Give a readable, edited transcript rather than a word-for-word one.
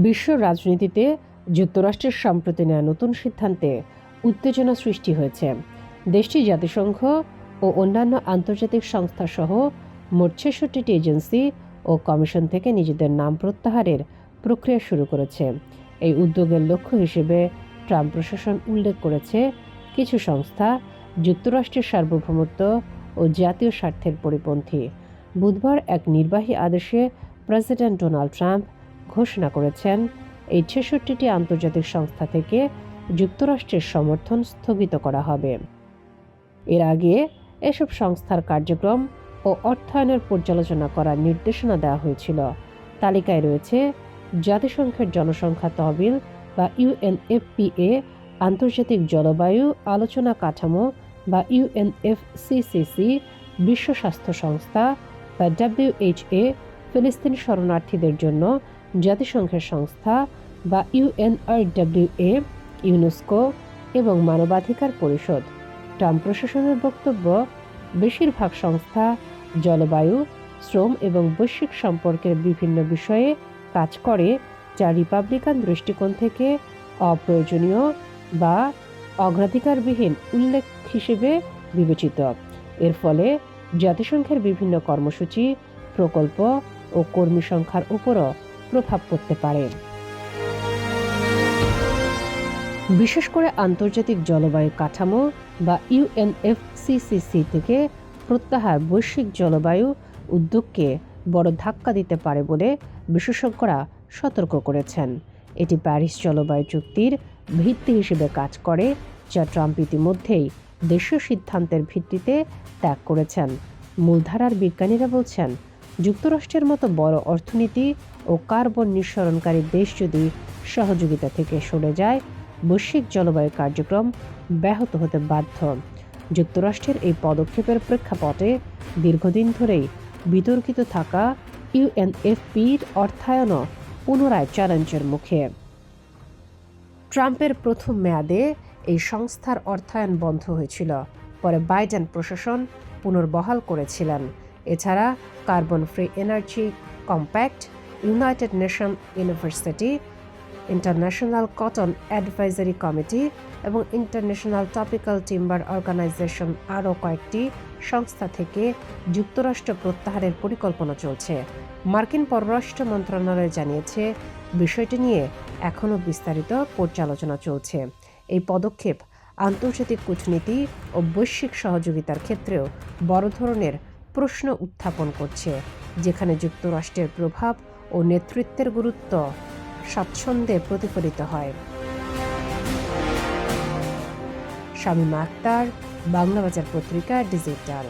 বিশ্ব রাজনীতিতে যুক্তরাষ্ট্রের সম্প্রতি নেওয়া নতুন সিদ্ধান্তে উত্তেজনা সৃষ্টি হয়েছে। দেশটি জাতিসংঘ ও অন্যান্য আন্তর্জাতিক সংস্থাসহ মোট ৬৬টি এজেন্সি ও কমিশন থেকে নিজেদের নাম প্রত্যাহারের প্রক্রিয়া শুরু করেছে। এই উদ্যোগের লক্ষ্য হিসেবে ট্রাম্প প্রশাসন উল্লেখ করেছে, কিছু সংস্থা যুক্তরাষ্ট্রের সার্বভৌমত্ব ও জাতীয় স্বার্থের পরিপন্থী। বুধবার এক নির্বাহী আদেশে প্রেসিডেন্ট ডোনাল্ড ট্রাম্প ঘোষণা করেছেন, এই ৬৬টি আন্তর্জাতিক সংস্থা থেকে যুক্তরাষ্ট্রের সমর্থন স্থগিত করা হবে। এর আগে এসব সংস্থার কার্যক্রম ও অর্থায়নের পর্যালোচনা করার নির্দেশনা দেওয়া হয়েছিল। তালিকায় রয়েছে জাতিসংঘের জনসংখ্যা তহবিল বা ইউএনএফপিএ, আন্তর্জাতিক জলবায়ু আলোচনা কাঠামো বা ইউএনএফসিসিসি, বিশ্ব স্বাস্থ্য সংস্থা বা ডব্লিউএইচএ, ফিলিস্তিনি শরণার্থীদের জন্য জাতিসংঘের সংস্থা বা ইউএনআরডব্লিউএ, ইউনেস্কো এবং মানবাধিকার পরিষদ। ট্রাম্প প্রশাসনের বক্তব্য, বেশিরভাগ সংস্থা জলবায়ু, শ্রম এবং বৈশ্বিক সম্পর্কের বিভিন্ন বিষয়ে কাজ করে, যা রিপাবলিকান দৃষ্টিকোণ থেকে অপ্রয়োজনীয় বা অগ্রাধিকারবিহীন উল্লেখ হিসেবে বিবেচিত। এর ফলে জাতিসংঘের বিভিন্ন কর্মসূচি, প্রকল্প ও কর্মী সংখ্যার উপরও প্রভাব পড়তে পারে। বিশেষ করে আন্তর্জাতিক জলবায়ু কাঠামো বা ইউএনএফসিসিসি থেকে প্রত্যাহার বৈশ্বিক জলবায়ু উদ্যোগকে বড় ধাক্কা দিতে পারে বলে বিশেষজ্ঞরা সতর্ক করেছেন। এটি প্যারিস জলবায়ু চুক্তির ভিত্তি হিসেবে কাজ করে, যা ট্রাম্প ইতিমধ্যেই দেশীয় সিদ্ধান্তের ভিত্তিতে ত্যাগ করেছেন। মূলধারার বিজ্ঞানীরা বলছেন, যুক্তরাষ্ট্রের মতো বড় অর্থনীতি ও কার্বন নিঃসরণকারী দেশ যদি সহযোগিতা থেকে সরে যায়, বৈশ্বিক জলবায়ু কার্যক্রম ব্যাহত হতে বাধ্য। যুক্তরাষ্ট্রের এই পদক্ষেপের প্রেক্ষাপটে দীর্ঘদিন ধরেই বিতর্কিত থাকা ইউএনএফপির অর্থায়নও পুনরায় চ্যালেঞ্জের মুখে। ট্রাম্পের প্রথম মেয়াদে এই সংস্থার অর্থায়ন বন্ধ হয়েছিল, পরে বাইডেন প্রশাসন পুনর্বহাল করেছিলেন। এছাড়া carbon free energy compact, United nation university, international cotton advisory committee এবং ইন্টারন্যাশনাল টপিক্যাল টিম্বার অর্গানাইজেশন আরও কয়েকটি সংস্থা থেকে যুক্তরাষ্ট্র প্রত্যাহারের পরিকল্পনা চলছে। মার্কিন পররাষ্ট্র মন্ত্রণালয় জানিয়েছে, বিষয়টি নিয়ে এখনও বিস্তারিত পর্যালোচনা চলছে। এই পদক্ষেপ আন্তর্জাতিক কূটনীতি ও বৈশ্বিক সহযোগিতার ক্ষেত্রেও বড় ধরনের প্রশ্ন উত্থাপন করছে, যেখানে যুক্তরাষ্ট্রের প্রভাব ও নেতৃত্বের গুরুত্ব স্বাচ্ছন্দ্যে প্রতিফলিত হয়। শামীমা আক্তার, বাংলা বাজার পত্রিকা, ডিজিটাল।